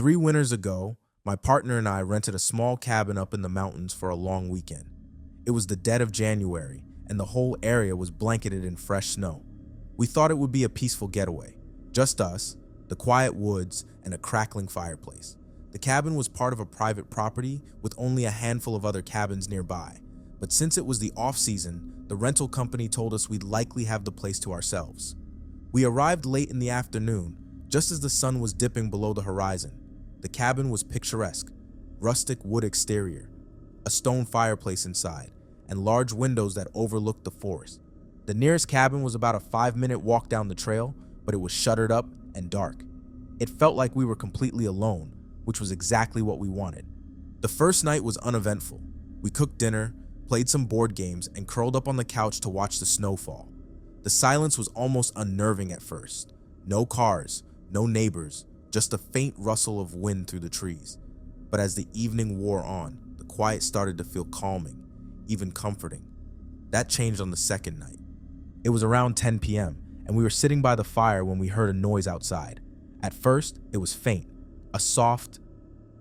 3 winters ago, my partner and I rented a small cabin up in the mountains for a long weekend. It was the dead of January, and the whole area was blanketed in fresh snow. We thought it would be a peaceful getaway. Just us, the quiet woods, and a crackling fireplace. The cabin was part of a private property with only a handful of other cabins nearby. But since it was the off-season, the rental company told us we'd likely have the place to ourselves. We arrived late in the afternoon, just as the sun was dipping below the horizon. The cabin was picturesque, rustic wood exterior, a stone fireplace inside, and large windows that overlooked the forest. The nearest cabin was about a 5-minute walk down the trail, but it was shuttered up and dark. It felt like we were completely alone, which was exactly what we wanted. The first night was uneventful. We cooked dinner, played some board games, and curled up on the couch to watch the snow fall. The silence was almost unnerving at first. No cars, no neighbors, just a faint rustle of wind through the trees. But as the evening wore on, the quiet started to feel calming, even comforting. That changed on the second night. It was around 10 p.m., and we were sitting by the fire when we heard a noise outside. At first, it was faint, a soft,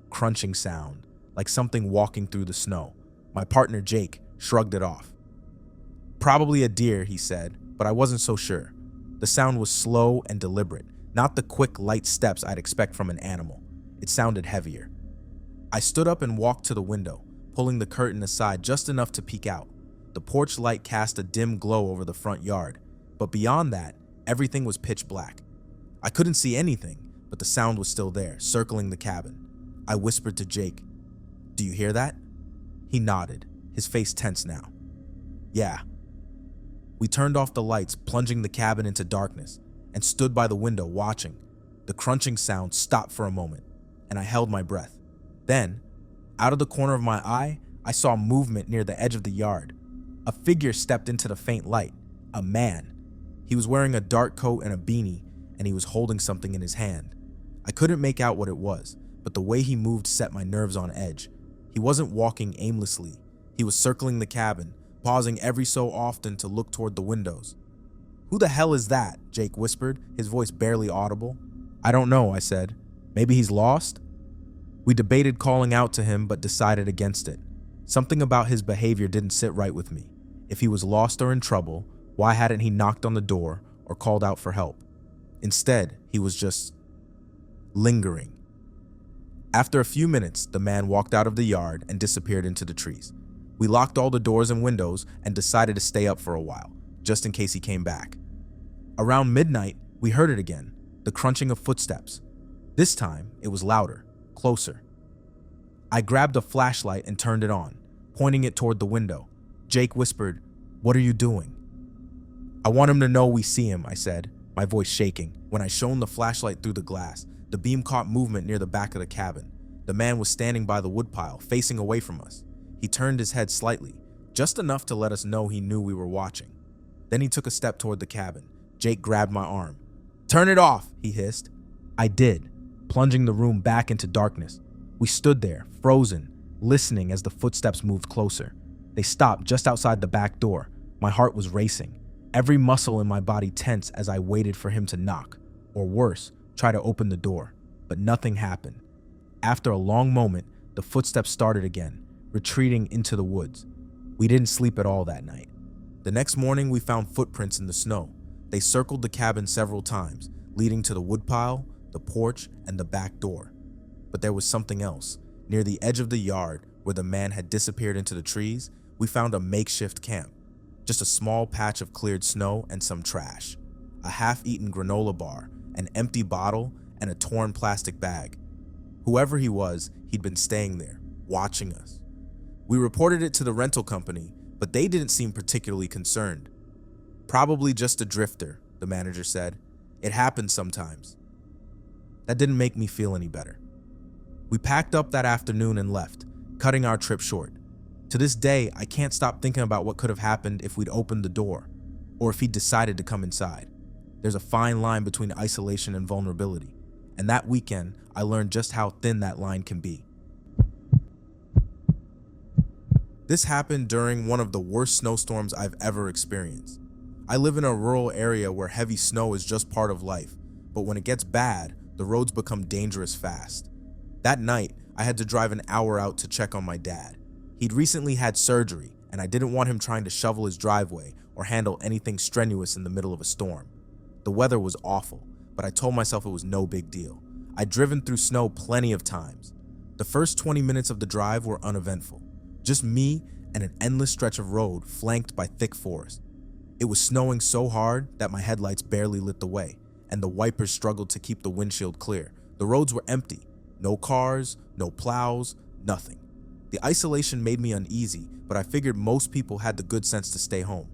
crunching sound, like something walking through the snow. My partner, Jake, shrugged it off. "Probably a deer," he said, but I wasn't so sure. The sound was slow and deliberate, not the quick, light steps I'd expect from an animal. It sounded heavier. I stood up and walked to the window, pulling the curtain aside just enough to peek out. The porch light cast a dim glow over the front yard, but beyond that, everything was pitch black. I couldn't see anything, but the sound was still there, circling the cabin. I whispered to Jake, "Do you hear that?" He nodded, his face tense now. "Yeah." We turned off the lights, plunging the cabin into darkness, and stood by the window watching. The crunching sound stopped for a moment, and I held my breath. Then, out of the corner of my eye, I saw movement near the edge of the yard. A figure stepped into the faint light, a man. He was wearing a dark coat and a beanie, and he was holding something in his hand. I couldn't make out what it was, but the way he moved set my nerves on edge. He wasn't walking aimlessly. He was circling the cabin, pausing every so often to look toward the windows. "Who the hell is that?" Jake whispered, his voice barely audible. "I don't know," I said. "Maybe he's lost?" We debated calling out to him, but decided against it. Something about his behavior didn't sit right with me. If he was lost or in trouble, why hadn't he knocked on the door or called out for help? Instead, he was just lingering. After a few minutes, the man walked out of the yard and disappeared into the trees. We locked all the doors and windows and decided to stay up for a while, just in case he came back. Around midnight, we heard it again, the crunching of footsteps. This time, it was louder, closer. I grabbed a flashlight and turned it on, pointing it toward the window. Jake whispered, "What are you doing?" "I want him to know we see him," I said, my voice shaking. When I shone the flashlight through the glass, the beam caught movement near the back of the cabin. The man was standing by the woodpile, facing away from us. He turned his head slightly, just enough to let us know he knew we were watching. Then he took a step toward the cabin. Jake grabbed my arm. "Turn it off," he hissed. I did, plunging the room back into darkness. We stood there, frozen, listening as the footsteps moved closer. They stopped just outside the back door. My heart was racing, every muscle in my body tense as I waited for him to knock, or worse, try to open the door. But nothing happened. After a long moment, the footsteps started again, retreating into the woods. We didn't sleep at all that night. The next morning, we found footprints in the snow. They circled the cabin several times, leading to the woodpile, the porch, and the back door. But there was something else. Near the edge of the yard, where the man had disappeared into the trees, we found a makeshift camp. Just a small patch of cleared snow and some trash. A half-eaten granola bar, an empty bottle, and a torn plastic bag. Whoever he was, he'd been staying there, watching us. We reported it to the rental company, but they didn't seem particularly concerned. "Probably just a drifter," the manager said. "It happens sometimes." That didn't make me feel any better. We packed up that afternoon and left, cutting our trip short. To this day, I can't stop thinking about what could have happened if we'd opened the door, or if he'd decided to come inside. There's a fine line between isolation and vulnerability, and that weekend, I learned just how thin that line can be. This happened during one of the worst snowstorms I've ever experienced. I live in a rural area where heavy snow is just part of life, but when it gets bad, the roads become dangerous fast. That night, I had to drive an hour out to check on my dad. He'd recently had surgery, and I didn't want him trying to shovel his driveway or handle anything strenuous in the middle of a storm. The weather was awful, but I told myself it was no big deal. I'd driven through snow plenty of times. The first 20 minutes of the drive were uneventful. Just me and an endless stretch of road flanked by thick forest. It was snowing so hard that my headlights barely lit the way, and the wipers struggled to keep the windshield clear. The roads were empty. No cars, no plows, nothing. The isolation made me uneasy, but I figured most people had the good sense to stay home.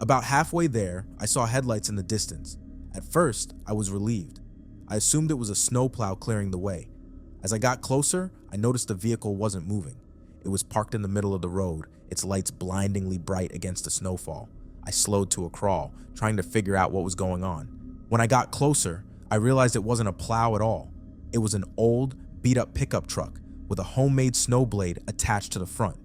About halfway there, I saw headlights in the distance. At first, I was relieved. I assumed it was a snowplow clearing the way. As I got closer, I noticed the vehicle wasn't moving. It was parked in the middle of the road, its lights blindingly bright against the snowfall. I slowed to a crawl, trying to figure out what was going on. When I got closer, I realized it wasn't a plow at all. It was an old, beat-up pickup truck with a homemade snow blade attached to the front.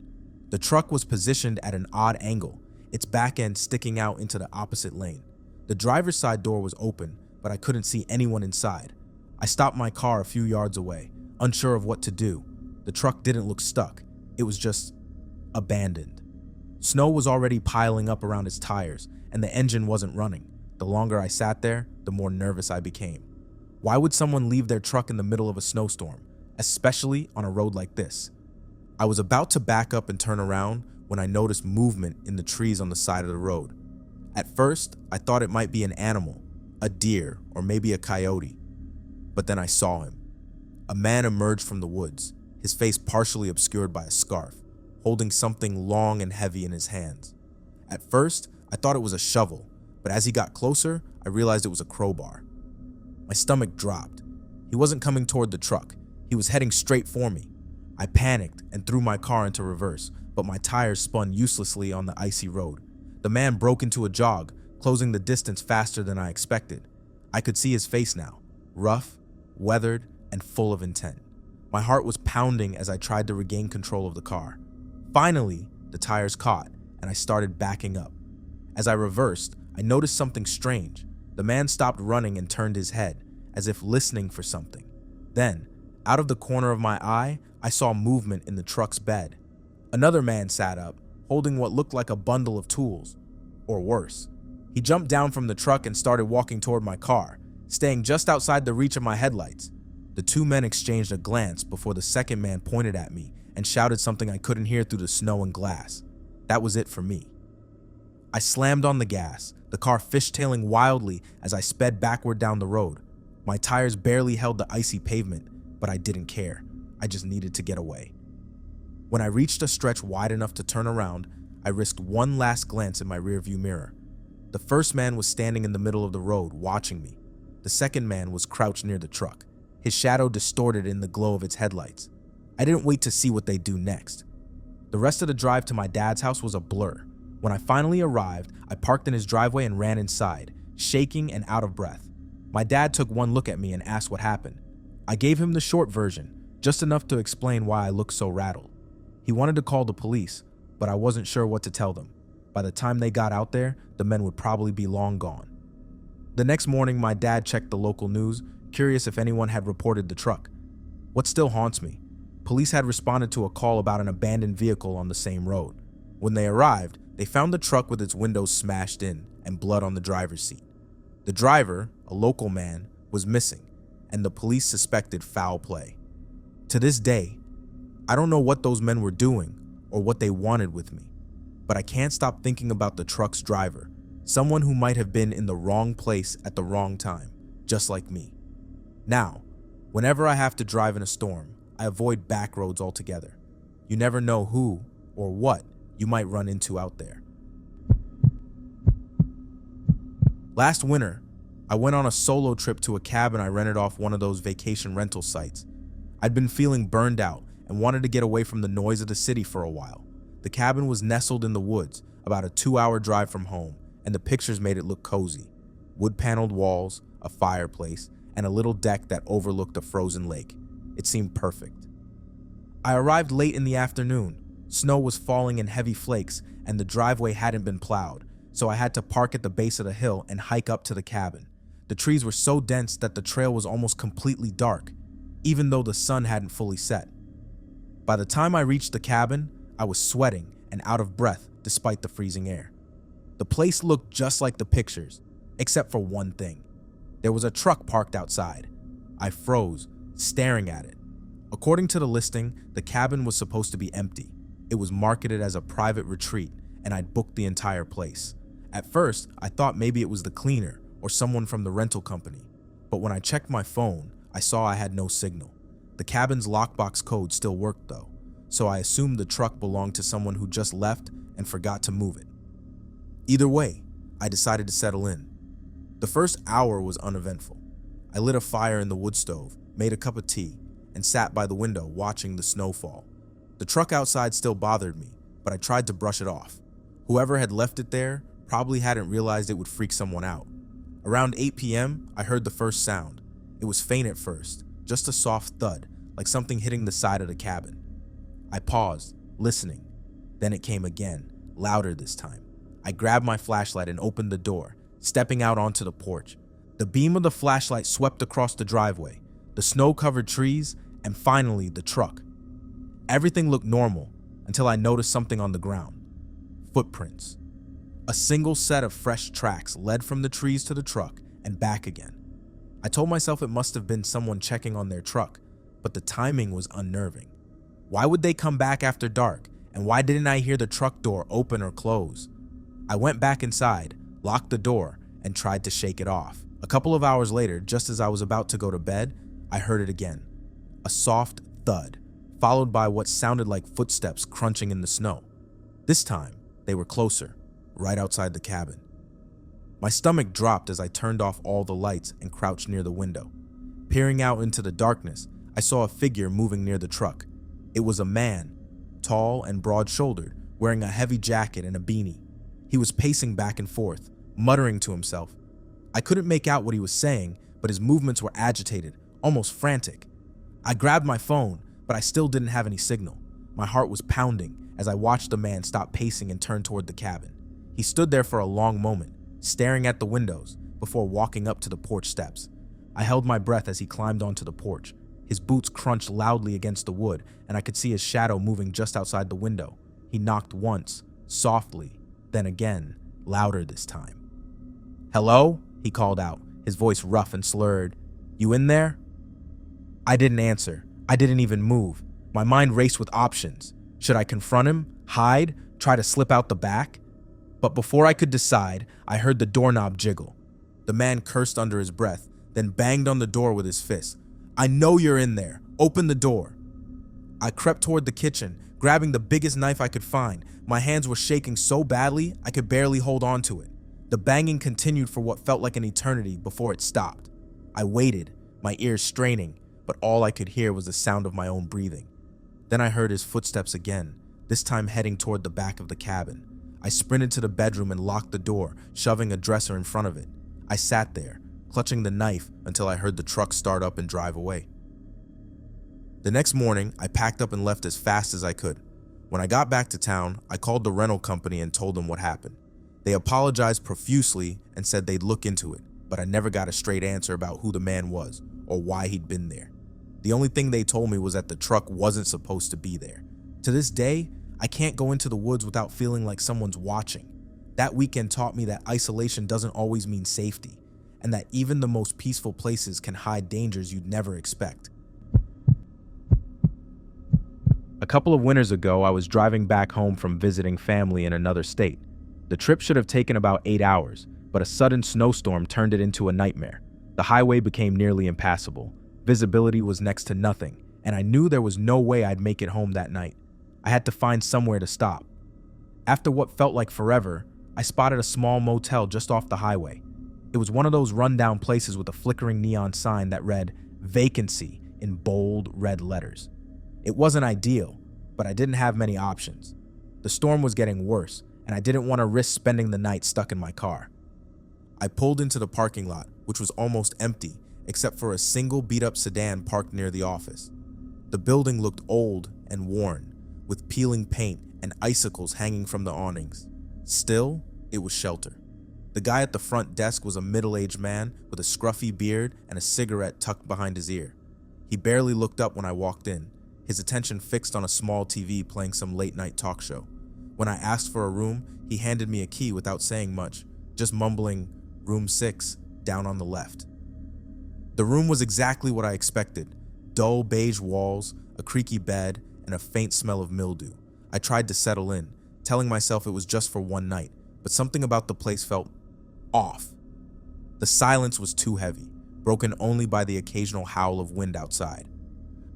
The truck was positioned at an odd angle, its back end sticking out into the opposite lane. The driver's side door was open, but I couldn't see anyone inside. I stopped my car a few yards away, unsure of what to do. The truck didn't look stuck. It was just abandoned. Snow was already piling up around its tires, and the engine wasn't running. The longer I sat there, the more nervous I became. Why would someone leave their truck in the middle of a snowstorm, especially on a road like this? I was about to back up and turn around when I noticed movement in the trees on the side of the road. At first, I thought it might be an animal, a deer, or maybe a coyote. But then I saw him. A man emerged from the woods, his face partially obscured by a scarf, holding something long and heavy in his hands. At first, I thought it was a shovel, but as he got closer, I realized it was a crowbar. My stomach dropped. He wasn't coming toward the truck. He was heading straight for me. I panicked and threw my car into reverse, but my tires spun uselessly on the icy road. The man broke into a jog, closing the distance faster than I expected. I could see his face now, rough, weathered, and full of intent. My heart was pounding as I tried to regain control of the car. Finally, the tires caught, and I started backing up. As I reversed, I noticed something strange. The man stopped running and turned his head, as if listening for something. Then, out of the corner of my eye, I saw movement in the truck's bed. Another man sat up, holding what looked like a bundle of tools, or worse. He jumped down from the truck and started walking toward my car, staying just outside the reach of my headlights. The two men exchanged a glance before the second man pointed at me and shouted something I couldn't hear through the snow and glass. That was it for me. I slammed on the gas, the car fishtailing wildly as I sped backward down the road. My tires barely held the icy pavement, but I didn't care. I just needed to get away. When I reached a stretch wide enough to turn around, I risked one last glance in my rearview mirror. The first man was standing in the middle of the road, watching me. The second man was crouched near the truck, his shadow distorted in the glow of its headlights. I didn't wait to see what they'd do next. The rest of the drive to my dad's house was a blur. When I finally arrived, I parked in his driveway and ran inside, shaking and out of breath. My dad took one look at me and asked what happened. I gave him the short version, just enough to explain why I looked so rattled. He wanted to call the police, but I wasn't sure what to tell them. By the time they got out there, the men would probably be long gone. The next morning, my dad checked the local news, curious if anyone had reported the truck. What still haunts me? Police had responded to a call about an abandoned vehicle on the same road. When they arrived, they found the truck with its windows smashed in and blood on the driver's seat. The driver, a local man, was missing, and the police suspected foul play. To this day, I don't know what those men were doing or what they wanted with me, but I can't stop thinking about the truck's driver, someone who might have been in the wrong place at the wrong time, just like me. Now, whenever I have to drive in a storm, I avoid back roads altogether. You never know who or what you might run into out there. Last winter, I went on a solo trip to a cabin I rented off one of those vacation rental sites. I'd been feeling burned out and wanted to get away from the noise of the city for a while. The cabin was nestled in the woods, about a 2-hour drive from home, and the pictures made it look cozy. Wood-paneled walls, a fireplace, and a little deck that overlooked a frozen lake. It seemed perfect. I arrived late in the afternoon. Snow was falling in heavy flakes, and the driveway hadn't been plowed, so I had to park at the base of the hill and hike up to the cabin. The trees were so dense that the trail was almost completely dark. even though the sun hadn't fully set. By the time I reached the cabin, I was sweating and out of breath despite the freezing air. The place looked just like the pictures, except for one thing. There was a truck parked outside. I froze, staring at it. According to the listing, the cabin was supposed to be empty. It was marketed as a private retreat, and I'd booked the entire place. At first, I thought maybe it was the cleaner or someone from the rental company, but when I checked my phone, I saw I had no signal. The cabin's lockbox code still worked though, so I assumed the truck belonged to someone who just left and forgot to move it. Either way, I decided to settle in. The first hour was uneventful. I lit a fire in the wood stove, made a cup of tea, and sat by the window watching the snow fall. The truck outside still bothered me, but I tried to brush it off. Whoever had left it there probably hadn't realized it would freak someone out. Around 8 p.m., I heard the first sound. It was faint at first, just a soft thud, like something hitting the side of the cabin. I paused, listening. Then it came again, louder this time. I grabbed my flashlight and opened the door, stepping out onto the porch. The beam of the flashlight swept across the driveway, the snow-covered trees, and finally the truck. Everything looked normal until I noticed something on the ground. Footprints. A single set of fresh tracks led from the trees to the truck and back again. I told myself it must have been someone checking on their truck, but the timing was unnerving. Why would they come back after dark, and why didn't I hear the truck door open or close? I went back inside, locked the door, and tried to shake it off. A couple of hours later, just as I was about to go to bed, I heard it again. A soft thud, followed by what sounded like footsteps crunching in the snow. This time, they were closer, right outside the cabin. My stomach dropped as I turned off all the lights and crouched near the window. Peering out into the darkness, I saw a figure moving near the truck. It was a man, tall and broad-shouldered, wearing a heavy jacket and a beanie. He was pacing back and forth, muttering to himself. I couldn't make out what he was saying, but his movements were agitated, almost frantic. I grabbed my phone, but I still didn't have any signal. My heart was pounding as I watched the man stop pacing and turn toward the cabin. He stood there for a long moment, staring at the windows before walking up to the porch steps. I held my breath as he climbed onto the porch. His boots crunched loudly against the wood, and I could see his shadow moving just outside the window. He knocked once, softly, then again, louder this time. "Hello?" he called out, his voice rough and slurred. "You in there?" I didn't answer. I didn't even move. My mind raced with options. Should I confront him, hide, try to slip out the back? But before I could decide, I heard the doorknob jiggle. The man cursed under his breath, then banged on the door with his fist. "I know you're in there. Open the door." I crept toward the kitchen, grabbing the biggest knife I could find. My hands were shaking so badly, I could barely hold on to it. The banging continued for what felt like an eternity before it stopped. I waited, my ears straining, but all I could hear was the sound of my own breathing. Then I heard his footsteps again, this time heading toward the back of the cabin. I sprinted to the bedroom and locked the door, shoving a dresser in front of it. I sat there, clutching the knife until I heard the truck start up and drive away. The next morning, I packed up and left as fast as I could. When I got back to town, I called the rental company and told them what happened. They apologized profusely and said they'd look into it, but I never got a straight answer about who the man was or why he'd been there. The only thing they told me was that the truck wasn't supposed to be there. To this day, I can't go into the woods without feeling like someone's watching. That weekend taught me that isolation doesn't always mean safety, and that even the most peaceful places can hide dangers you'd never expect. A couple of winters ago, I was driving back home from visiting family in another state. The trip should have taken about 8 hours, but a sudden snowstorm turned it into a nightmare. The highway became nearly impassable. Visibility was next to nothing, and I knew there was no way I'd make it home that night. I had to find somewhere to stop. After what felt like forever, I spotted a small motel just off the highway. It was one of those rundown places with a flickering neon sign that read, "Vacancy," in bold red letters. It wasn't ideal, but I didn't have many options. The storm was getting worse, and I didn't want to risk spending the night stuck in my car. I pulled into the parking lot, which was almost empty, except for a single beat-up sedan parked near the office. The building looked old and worn, with peeling paint and icicles hanging from the awnings. Still, it was shelter. The guy at the front desk was a middle-aged man with a scruffy beard and a cigarette tucked behind his ear. He barely looked up when I walked in, his attention fixed on a small TV playing some late-night talk show. When I asked for a room, he handed me a key without saying much, just mumbling, "Room 6, down on the left." The room was exactly what I expected. Dull beige walls, a creaky bed, and a faint smell of mildew. I tried to settle in, telling myself it was just for one night, but something about the place felt off. The silence was too heavy, broken only by the occasional howl of wind outside.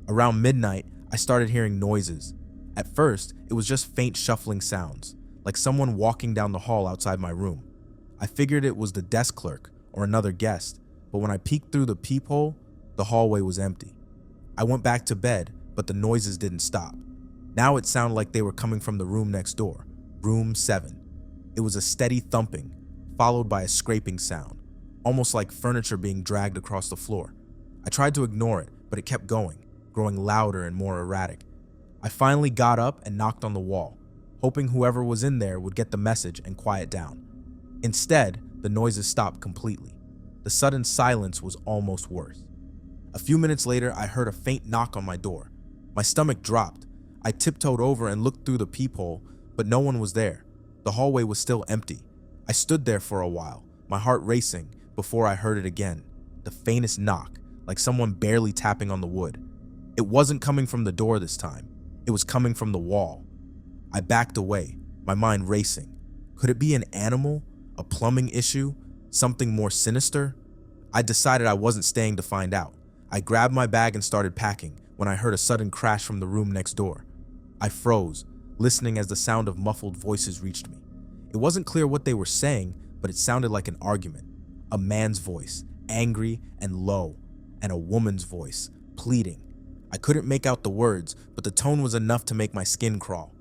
Around midnight, I started hearing noises. At first, it was just faint shuffling sounds, like someone walking down the hall outside my room. I figured it was the desk clerk or another guest, but when I peeked through the peephole, the hallway was empty. I went back to bed, but the noises didn't stop. Now it sounded like they were coming from the room next door, room 7. It was a steady thumping, followed by a scraping sound, almost like furniture being dragged across the floor. I tried to ignore it, but it kept going, growing louder and more erratic. I finally got up and knocked on the wall, hoping whoever was in there would get the message and quiet down. Instead, the noises stopped completely. The sudden silence was almost worse. A few minutes later, I heard a faint knock on my door. My stomach dropped. I tiptoed over and looked through the peephole, but no one was there. The hallway was still empty. I stood there for a while, my heart racing, before I heard it again. The faintest knock, like someone barely tapping on the wood. It wasn't coming from the door this time. It was coming from the wall. I backed away, my mind racing. Could it be an animal? A plumbing issue? Something more sinister? I decided I wasn't staying to find out. I grabbed my bag and started packing when I heard a sudden crash from the room next door. I froze, listening as the sound of muffled voices reached me. It wasn't clear what they were saying, but it sounded like an argument. A man's voice, angry and low, and a woman's voice, pleading. I couldn't make out the words, but the tone was enough to make my skin crawl.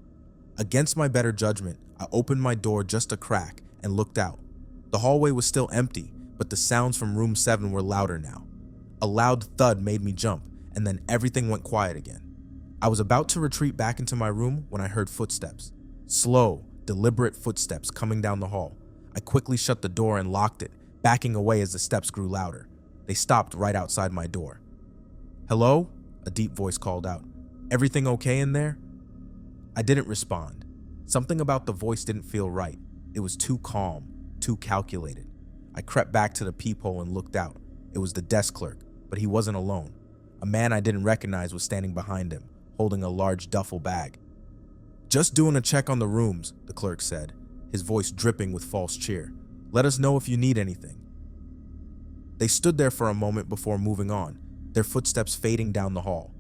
Against my better judgment, I opened my door just a crack and looked out. The hallway was still empty, but the sounds from room 7 were louder now. A loud thud made me jump, and then everything went quiet again. I was about to retreat back into my room when I heard footsteps. Slow, deliberate footsteps coming down the hall. I quickly shut the door and locked it, backing away as the steps grew louder. They stopped right outside my door. "Hello?" a deep voice called out. "Everything okay in there?" I didn't respond. Something about the voice didn't feel right. It was too calm, too calculated. I crept back to the peephole and looked out. It was the desk clerk, but he wasn't alone. A man I didn't recognize was standing behind him, holding a large duffel bag. "Just doing a check on the rooms," the clerk said, his voice dripping with false cheer. "Let us know if you need anything." They stood there for a moment before moving on, their footsteps fading down the hall.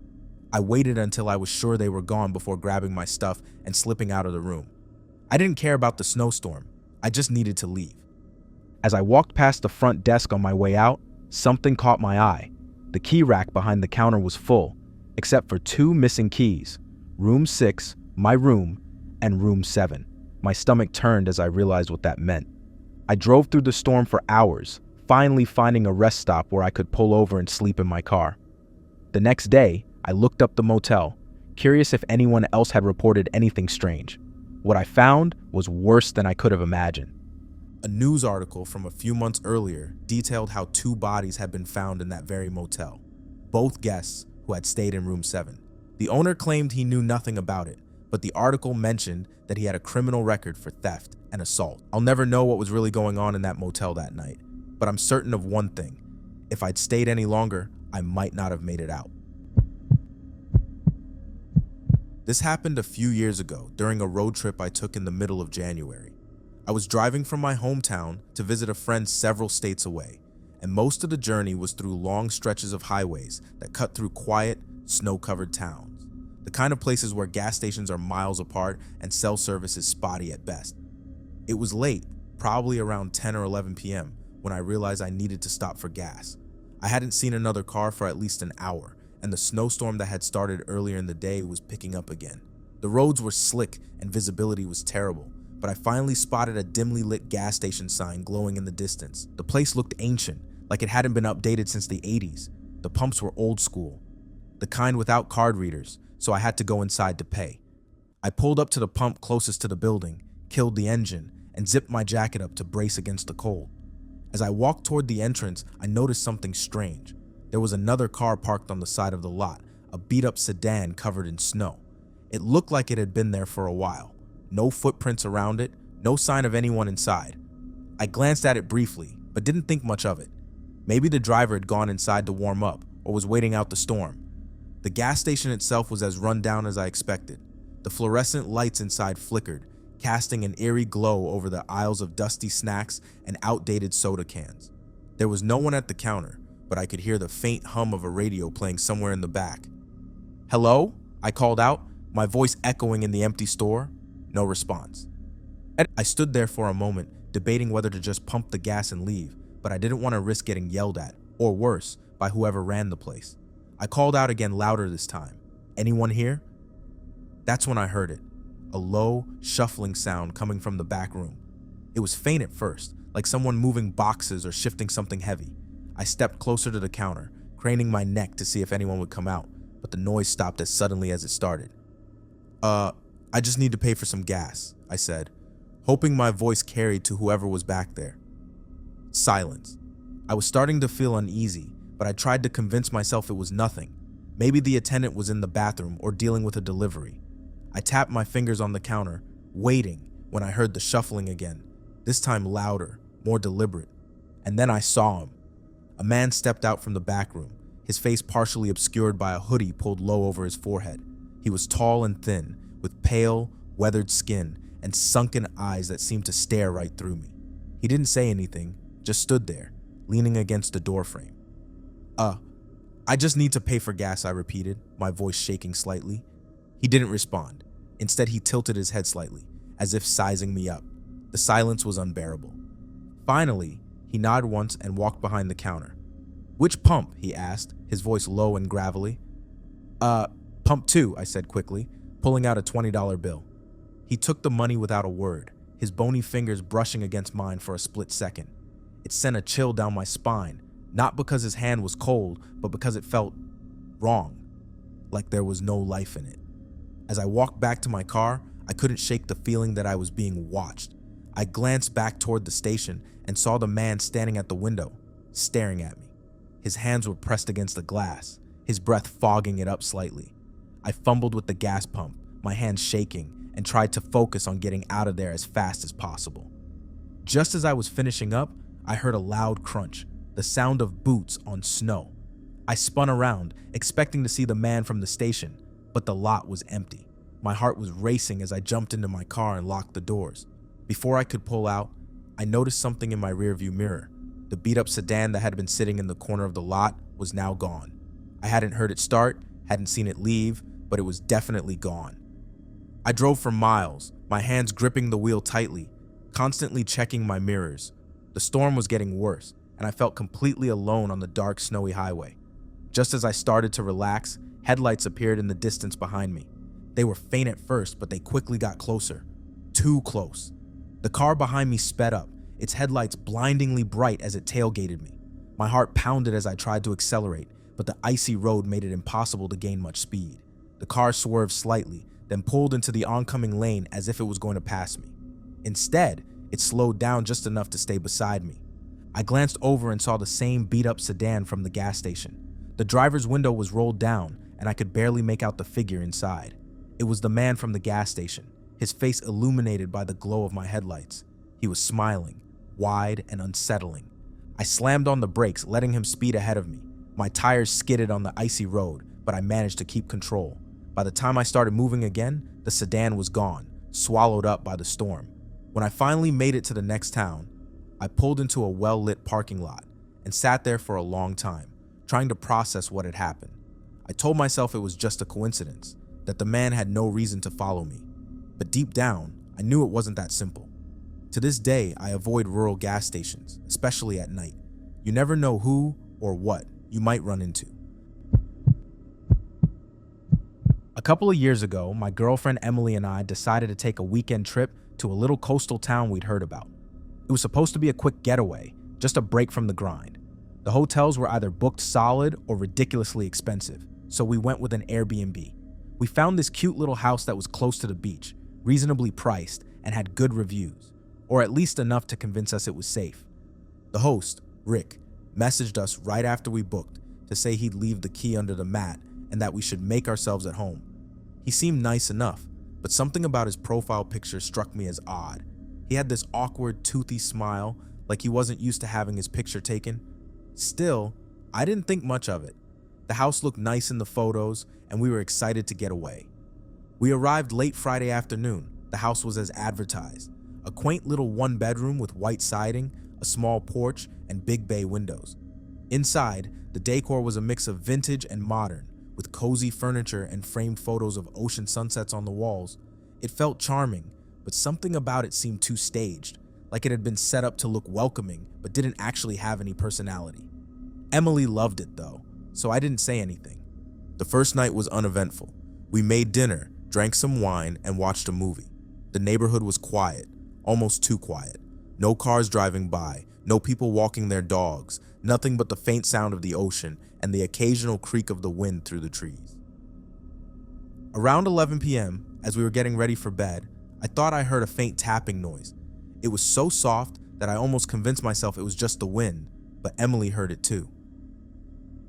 I waited until I was sure they were gone before grabbing my stuff and slipping out of the room. I didn't care about the snowstorm. I just needed to leave. As I walked past the front desk on my way out, something caught my eye. The key rack behind the counter was full, except for 2 missing keys. Room 6, my room, and room 7. My stomach turned as I realized what that meant. I drove through the storm for hours, finally finding a rest stop where I could pull over and sleep in my car. The next day, I looked up the motel, curious if anyone else had reported anything strange. What I found was worse than I could have imagined. A news article from a few months earlier detailed how 2 bodies had been found in that very motel, both guests who had stayed in room 7. The owner claimed he knew nothing about it, but the article mentioned that he had a criminal record for theft and assault. I'll never know what was really going on in that motel that night, but I'm certain of one thing. If I'd stayed any longer, I might not have made it out. This happened a few years ago during a road trip I took in the middle of January. I was driving from my hometown to visit a friend several states away, and most of the journey was through long stretches of highways that cut through quiet, snow-covered towns. The kind of places where gas stations are miles apart and cell service is spotty at best. It was late, probably around 10 or 11 p.m., when I realized I needed to stop for gas. I hadn't seen another car for at least an hour, and the snowstorm that had started earlier in the day was picking up again. The roads were slick and visibility was terrible, but I finally spotted a dimly lit gas station sign glowing in the distance. The place looked ancient, like it hadn't been updated since the 80s. The pumps were old school, the kind without card readers, so I had to go inside to pay. I pulled up to the pump closest to the building, killed the engine, and zipped my jacket up to brace against the cold. As I walked toward the entrance, I noticed something strange. There was another car parked on the side of the lot, a beat-up sedan covered in snow. It looked like it had been there for a while. No footprints around it, no sign of anyone inside. I glanced at it briefly, but didn't think much of it. Maybe the driver had gone inside to warm up or was waiting out the storm. The gas station itself was as run down as I expected. The fluorescent lights inside flickered, casting an eerie glow over the aisles of dusty snacks and outdated soda cans. There was no one at the counter, but I could hear the faint hum of a radio playing somewhere in the back. "Hello?" I called out, my voice echoing in the empty store. No response. I stood there for a moment, debating whether to just pump the gas and leave, but I didn't want to risk getting yelled at, or worse, by whoever ran the place. I called out again, louder this time. "Anyone here?" That's when I heard it, a low, shuffling sound coming from the back room. It was faint at first, like someone moving boxes or shifting something heavy. I stepped closer to the counter, craning my neck to see if anyone would come out, but the noise stopped as suddenly as it started. I just need to pay for some gas," I said, hoping my voice carried to whoever was back there. Silence. I was starting to feel uneasy, but I tried to convince myself it was nothing. Maybe the attendant was in the bathroom or dealing with a delivery. I tapped my fingers on the counter, waiting, when I heard the shuffling again, this time louder, more deliberate. And then I saw him. A man stepped out from the back room, his face partially obscured by a hoodie pulled low over his forehead. He was tall and thin, with pale, weathered skin and sunken eyes that seemed to stare right through me. He didn't say anything, just stood there, leaning against the doorframe. I just need to pay for gas," I repeated, my voice shaking slightly. He didn't respond. Instead, he tilted his head slightly, as if sizing me up. The silence was unbearable. Finally, he nodded once and walked behind the counter. "Which pump?" he asked, his voice low and gravelly. Pump 2, I said quickly, pulling out a $20 bill. He took the money without a word, his bony fingers brushing against mine for a split second. It sent a chill down my spine, not because his hand was cold, but because it felt wrong, like there was no life in it. As I walked back to my car, I couldn't shake the feeling that I was being watched. I glanced back toward the station and saw the man standing at the window, staring at me. His hands were pressed against the glass, his breath fogging it up slightly. I fumbled with the gas pump, my hands shaking, and tried to focus on getting out of there as fast as possible. Just as I was finishing up, I heard a loud crunch, the sound of boots on snow. I spun around, expecting to see the man from the station, but the lot was empty. My heart was racing as I jumped into my car and locked the doors. Before I could pull out, I noticed something in my rearview mirror. The beat-up sedan that had been sitting in the corner of the lot was now gone. I hadn't heard it start, hadn't seen it leave, but it was definitely gone. I drove for miles, my hands gripping the wheel tightly, constantly checking my mirrors. The storm was getting worse, and I felt completely alone on the dark, snowy highway. Just as I started to relax, headlights appeared in the distance behind me. They were faint at first, but they quickly got closer. Too close. The car behind me sped up, its headlights blindingly bright as it tailgated me. My heart pounded as I tried to accelerate, but the icy road made it impossible to gain much speed. The car swerved slightly, then pulled into the oncoming lane as if it was going to pass me. Instead, it slowed down just enough to stay beside me. I glanced over and saw the same beat-up sedan from the gas station. The driver's window was rolled down, and I could barely make out the figure inside. It was the man from the gas station, his face illuminated by the glow of my headlights. He was smiling, wide and unsettling. I slammed on the brakes, letting him speed ahead of me. My tires skidded on the icy road, but I managed to keep control. By the time I started moving again, the sedan was gone, swallowed up by the storm. When I finally made it to the next town, I pulled into a well-lit parking lot and sat there for a long time, trying to process what had happened. I told myself it was just a coincidence, that the man had no reason to follow me. But deep down, I knew it wasn't that simple. To this day, I avoid rural gas stations, especially at night. You never know who or what you might run into. A couple of years ago, my girlfriend Emily and I decided to take a weekend trip to a little coastal town we'd heard about. It was supposed to be a quick getaway, just a break from the grind. The hotels were either booked solid or ridiculously expensive, so we went with an Airbnb. We found this cute little house that was close to the beach, reasonably priced, and had good reviews, or at least enough to convince us it was safe. The host, Rick, messaged us right after we booked, to say he'd leave the key under the mat and that we should make ourselves at home. He seemed nice enough, but something about his profile picture struck me as odd. He had this awkward, toothy smile, like he wasn't used to having his picture taken. Still, I didn't think much of it. The house looked nice in the photos, and we were excited to get away. We arrived late Friday afternoon. The house was as advertised. A quaint little one-bedroom with white siding, a small porch, and big bay windows. Inside, the decor was a mix of vintage and modern, with cozy furniture and framed photos of ocean sunsets on the walls. It felt charming, but something about it seemed too staged, like it had been set up to look welcoming but didn't actually have any personality. Emily loved it though, so I didn't say anything. The first night was uneventful. We made dinner, drank some wine, and watched a movie. The neighborhood was quiet, almost too quiet. No cars driving by, no people walking their dogs, nothing but the faint sound of the ocean and the occasional creak of the wind through the trees. Around 11 p.m., as we were getting ready for bed, I thought I heard a faint tapping noise. It was so soft that I almost convinced myself it was just the wind, but Emily heard it too.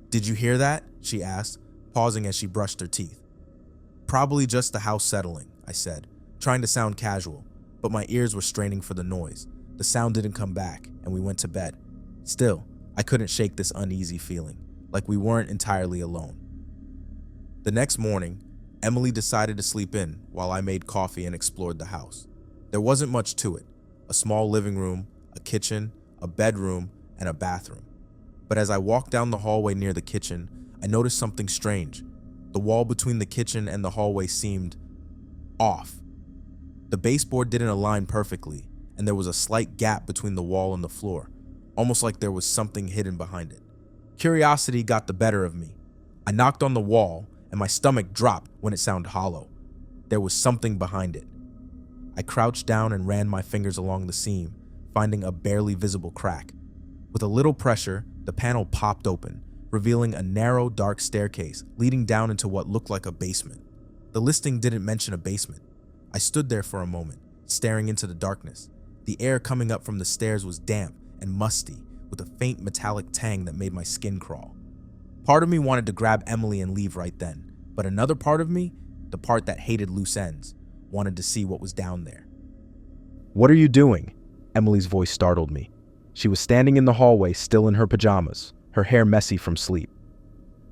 "Did you hear that?" she asked, pausing as she brushed her teeth. "Probably just the house settling," I said, trying to sound casual, but my ears were straining for the noise. The sound didn't come back, and we went to bed. Still, I couldn't shake this uneasy feeling, like we weren't entirely alone. The next morning, Emily decided to sleep in while I made coffee and explored the house. There wasn't much to it: a small living room, a kitchen, a bedroom, and a bathroom. But as I walked down the hallway near the kitchen, I noticed something strange. The wall between the kitchen and the hallway seemed off. The baseboard didn't align perfectly, and there was a slight gap between the wall and the floor, almost like there was something hidden behind it. Curiosity got the better of me. I knocked on the wall, and my stomach dropped when it sounded hollow. There was something behind it. I crouched down and ran my fingers along the seam, finding a barely visible crack. With a little pressure, the panel popped open, revealing a narrow, dark staircase leading down into what looked like a basement. The listing didn't mention a basement. I stood there for a moment, staring into the darkness. The air coming up from the stairs was damp and musty, with a faint metallic tang that made my skin crawl. Part of me wanted to grab Emily and leave right then, but another part of me, the part that hated loose ends, wanted to see what was down there. "What are you doing?" Emily's voice startled me. She was standing in the hallway, still in her pajamas, her hair messy from sleep.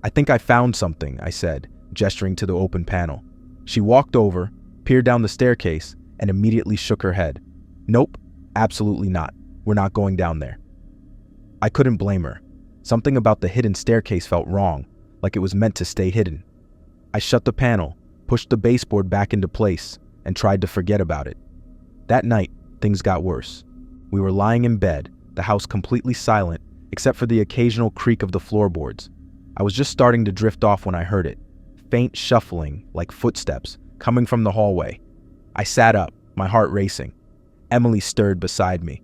"I think I found something," I said, gesturing to the open panel. She walked over, peered down the staircase, and immediately shook her head. "Nope, absolutely not. We're not going down there." I couldn't blame her. Something about the hidden staircase felt wrong, like it was meant to stay hidden. I shut the panel, pushed the baseboard back into place, and tried to forget about it. That night, things got worse. We were lying in bed, the house completely silent, except for the occasional creak of the floorboards. I was just starting to drift off when I heard it. Faint shuffling, like footsteps, coming from the hallway. I sat up, my heart racing. Emily stirred beside me.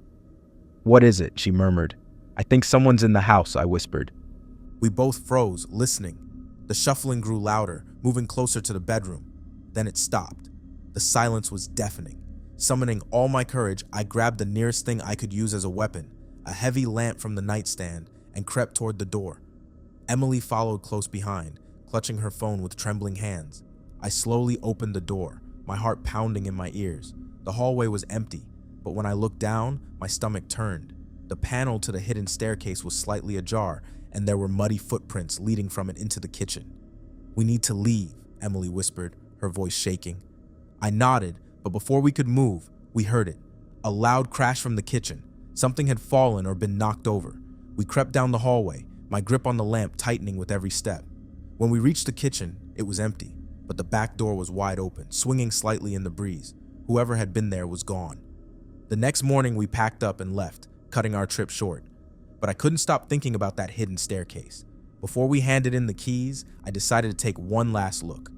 "What is it?" she murmured. "I think someone's in the house," I whispered. We both froze, listening. The shuffling grew louder, moving closer to the bedroom. Then it stopped. The silence was deafening. Summoning all my courage, I grabbed the nearest thing I could use as a weapon, a heavy lamp from the nightstand, and crept toward the door. Emily followed close behind, clutching her phone with trembling hands. I slowly opened the door, my heart pounding in my ears. The hallway was empty, but when I looked down, my stomach turned. The panel to the hidden staircase was slightly ajar, and there were muddy footprints leading from it into the kitchen. "We need to leave," Emily whispered, her voice shaking. I nodded, but before we could move, we heard it. A loud crash from the kitchen. Something had fallen or been knocked over. We crept down the hallway, my grip on the lamp tightening with every step. When we reached the kitchen, it was empty, but the back door was wide open, swinging slightly in the breeze. Whoever had been there was gone. The next morning, we packed up and left, cutting our trip short. But I couldn't stop thinking about that hidden staircase. Before we handed in the keys, I decided to take one last look.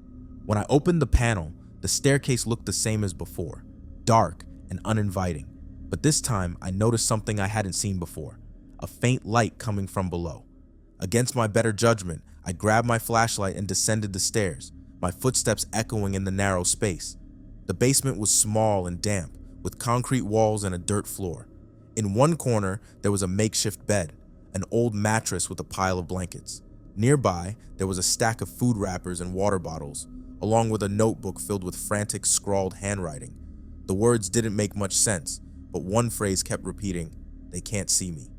When I opened the panel, the staircase looked the same as before, dark and uninviting. But this time, I noticed something I hadn't seen before, a faint light coming from below. Against my better judgment, I grabbed my flashlight and descended the stairs, my footsteps echoing in the narrow space. The basement was small and damp, with concrete walls and a dirt floor. In one corner, there was a makeshift bed, an old mattress with a pile of blankets. Nearby, there was a stack of food wrappers and water bottles, along with a notebook filled with frantic, scrawled handwriting. The words didn't make much sense, but one phrase kept repeating, "They can't see me."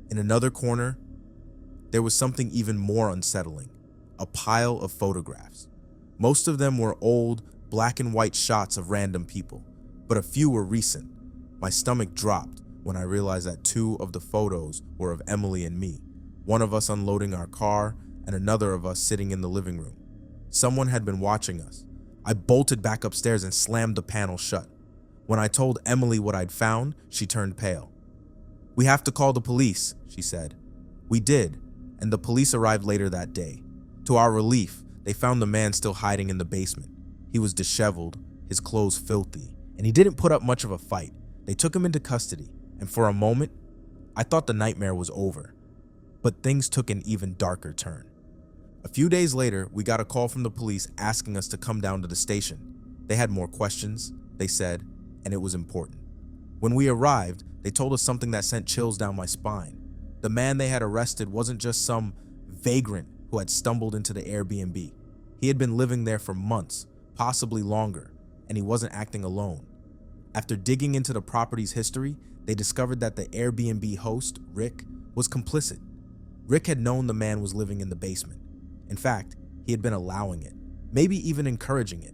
In another corner, there was something even more unsettling, a pile of photographs. Most of them were old, black and white shots of random people, but a few were recent. My stomach dropped when I realized that 2 of the photos were of Emily and me, one of us unloading our car and another of us sitting in the living room. Someone had been watching us. I bolted back upstairs and slammed the panel shut. When I told Emily what I'd found, she turned pale. "We have to call the police," she said. We did, and the police arrived later that day. To our relief, they found the man still hiding in the basement. He was disheveled, his clothes filthy, and he didn't put up much of a fight. They took him into custody, and for a moment, I thought the nightmare was over. But things took an even darker turn. A few days later, we got a call from the police asking us to come down to the station. They had more questions, they said, and it was important. When we arrived, they told us something that sent chills down my spine. The man they had arrested wasn't just some vagrant who had stumbled into the Airbnb. He had been living there for months, possibly longer, and he wasn't acting alone. After digging into the property's history, they discovered that the Airbnb host, Rick, was complicit. Rick had known the man was living in the basement. In fact, he had been allowing it, maybe even encouraging it.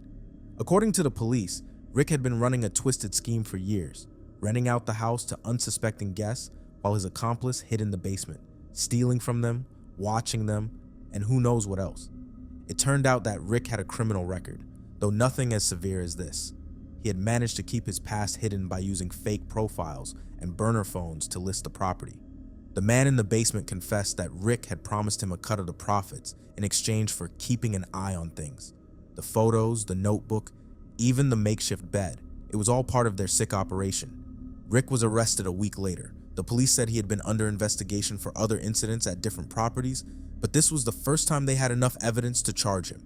According to the police, Rick had been running a twisted scheme for years, renting out the house to unsuspecting guests while his accomplice hid in the basement, stealing from them, watching them, and who knows what else. It turned out that Rick had a criminal record, though nothing as severe as this. He had managed to keep his past hidden by using fake profiles and burner phones to list the property. The man in the basement confessed that Rick had promised him a cut of the profits in exchange for keeping an eye on things. The photos, the notebook, even the makeshift bed. It was all part of their sick operation. Rick was arrested a week later. The police said he had been under investigation for other incidents at different properties, but this was the first time they had enough evidence to charge him.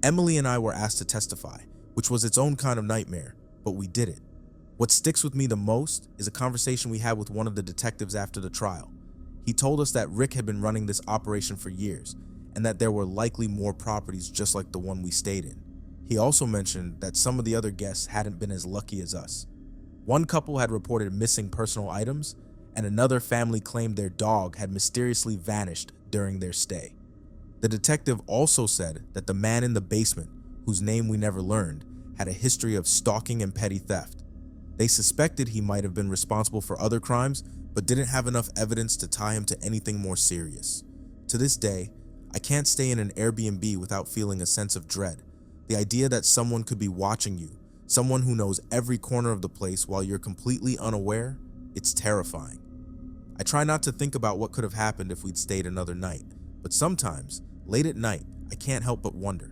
Emily and I were asked to testify, which was its own kind of nightmare, but we did it. What sticks with me the most is a conversation we had with one of the detectives after the trial. He told us that Rick had been running this operation for years, and that there were likely more properties just like the one we stayed in. He also mentioned that some of the other guests hadn't been as lucky as us. One couple had reported missing personal items, and another family claimed their dog had mysteriously vanished during their stay. The detective also said that the man in the basement, whose name we never learned, had a history of stalking and petty theft. They suspected he might have been responsible for other crimes, but didn't have enough evidence to tie him to anything more serious. To this day, I can't stay in an Airbnb without feeling a sense of dread. The idea that someone could be watching you, someone who knows every corner of the place while you're completely unaware, it's terrifying. I try not to think about what could have happened if we'd stayed another night, but sometimes, late at night, I can't help but wonder,